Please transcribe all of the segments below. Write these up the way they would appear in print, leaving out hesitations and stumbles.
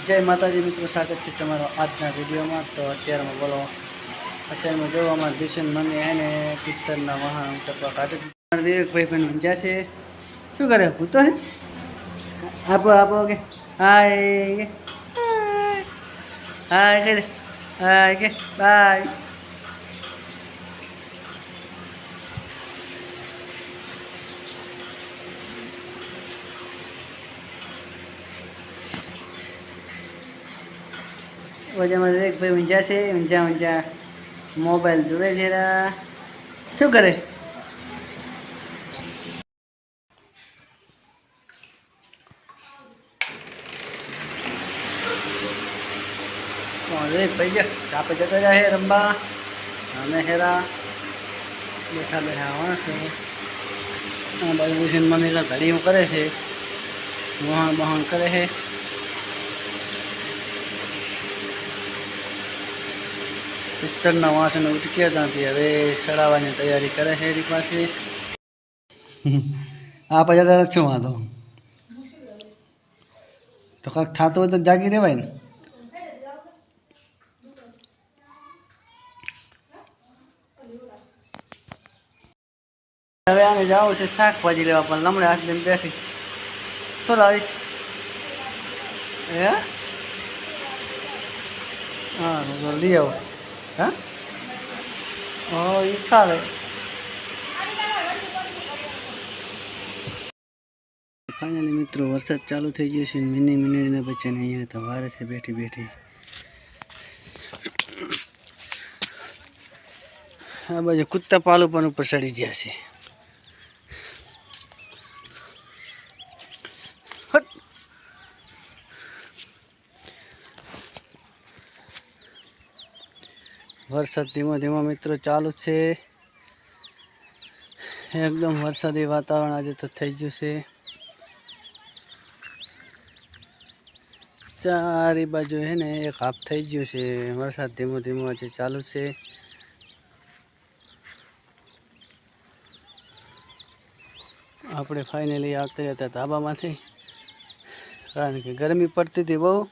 जय माताजी मित्रों, स्वागत है तमारो आजना विडियो में। तो अत्यार में बोलो अत्यार में जो अमर दिशन मम्मी है ने पित्तर वहाँ टपा काटे विवेक भाई बहन जैसे शू करे भूतो है आप के हाय हाय के हाय के बाय वजह में एक भाई ऊंचा से ऊंचा ऊंचा मोबाइल जुड़े जरा शू करे एक भाई चापे जगह जाए रंबा हमें हेरा बैठा बैठा वहाँ से बाजू मम्मी का घड़ी में करे से वहाँ वहाँ करे है पिस्तर वहाँ से उठकिया जाती है हवे सड़ावा की तैयारी करे है पास आप ज़्यादा छो वहाँ तो कक था तो जागी रहे भाई હવે અમે જાઓ છે શાકભાજી લેવા પણ લમડે હાથ લઈને બેઠી શું લાવીશ હે હા તો લઈ આવો હા એ ચાલે ફાઇનલી મિત્રો વરસાદ ચાલુ થઈ ગયો છે મિનિટના બચ્ચાને અહીંયા તો વારે છે બેઠી બેઠી આ બાજુ કુત્તા પાલું પણ ઉપર ચડી ગયા છે वरसाद धीमो धीमो मित्रों चालू है एकदम वरसादी वातावरण आज तो थी गयु से चारे बाजू है ने एक हाफ थी गयु से वरसाद धीमो धीमो आज चालू है अपने फाइनली आते रहता धाबा में कारण के गर्मी पड़ती थी बहुत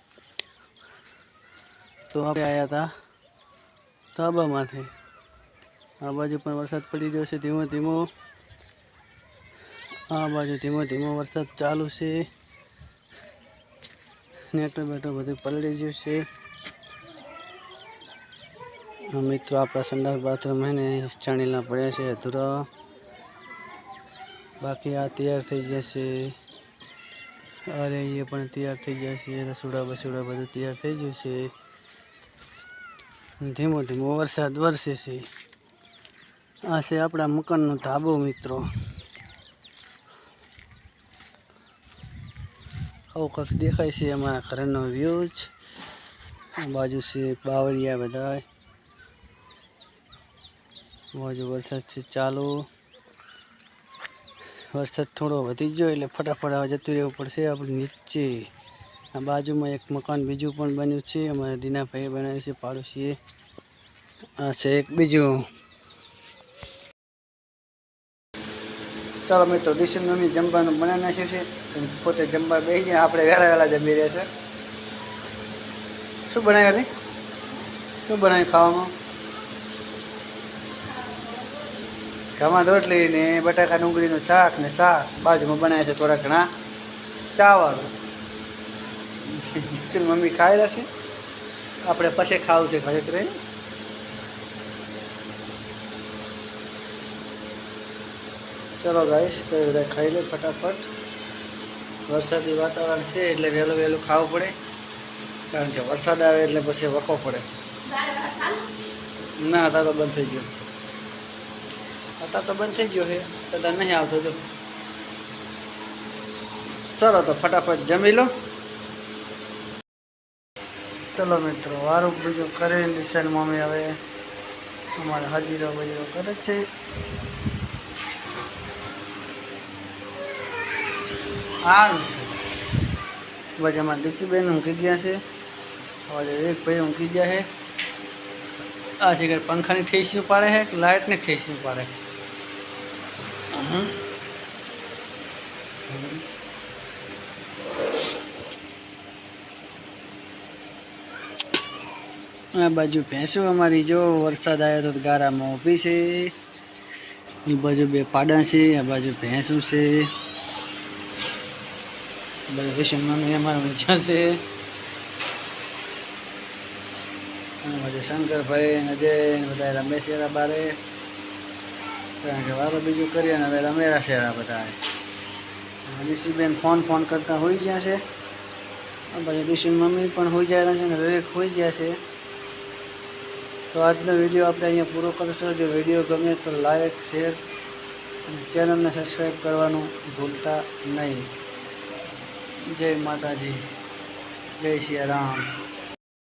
तो आप आया था धाबा में आ बाजू पर वरसाद पड़ी गयो से धीमो धीमो आ बाजू धीमो धीमो वरसाद चालू से नेटर बेटर बधु पलड़ी गयु से मित्रों अपना संडास बाथरूम है ने चाणीला पड़े से अधूरा बाकी आ तैयार थी जैसे अरे ये पण तैयार थी जैसे रसोड़ा बसोड़ा बधु तैयार थी गयु से धीमो धीमो वरसाद वरसे से आ से अपना मकान नो धाबो मित्रों आव कक देखाय से अमरा घरनो व्यूज बाजू से बावरिया बधाय बाजू वरसाद से चालू वरसाद थोड़ो वधी गयो एटले फटाफट जतुं रहेवुं पड़शे आपणे नीचे आ बाजू में एक मकान बीजू पण बन्युं छे अमरा दीना भाई बनाव्युं छे पाड़ोशीए आ छे एक बीजू चलो मित्रों दिशन मम्मी जमवानुं बनावी नाख्युं छे पोते जमवा बेसી જાય આપણે વહેલા વહેલા જમી રહ્યા છે શું બનાવ્યું શું બનાવ્યું ખાવામાં ઘઉંમાં રોટલી ને બટાકા ડુંગળીનું શાક ને છાશ બાજુમાં બનાવ્યા છે થોડા ઘણા ચાવલ મમ્મી ખાઈ રહ્યા છે આપણે પછી ખાવું છે ઘરે ઘરે चलो गाइस तो बधा खाई ले फटाफट वरसादी वातावरण है એટલે વહેલું વહેલું ખાવું પડે કારણ કે વરસાદ આવે એટલે પછી વખો પડે ના હતા તો બંધ થઈ ગયો आता तो बंद थी गयो है कदा नहीं आवतो जो चलो तो फटाफट जमी लो चलो मित्रों वारू बीजू करे निशान मम्मी हवे अमारे हाजीरो बजीरो करे छे वजह में दीची बेन ऊँघी गया है और एक भाई ऊँघी गया है आज पंखा ने ठेसियों पाड़े है लाइट ने ठेसियों पाड़े આ બાજુ ભેંસો અમારી જો વરસાદ આવ્યો તો ગારામાં ઊભી છે. એ બાજુ બે પાડા છે, આ બાજુ ભેંસું છે. બાજુ વિશનમાં અમારા ઊંચા છે. બાજુ શંકરભાઈ અજય બધા રમે છે બારે, કારણ કે વારો બીજું કરીએ ને હવે રમેરા છે બધા. નિશીબેન ફોન કરતા હોઈ ગયા છે. બાજુ દિશુની મમ્મી પણ હોઈ જાય છે ને વિવેક હોઈ ગયા છે. તો આજનો વિડીયો આપણે અહીંયા પૂરો કરશો. જો વિડીયો ગમે તો લાઈક, શેર અને ચેનલને સબસ્ક્રાઈબ કરવાનું ભૂલતા નહીં. જય માતાજી, જય સિયા રામ.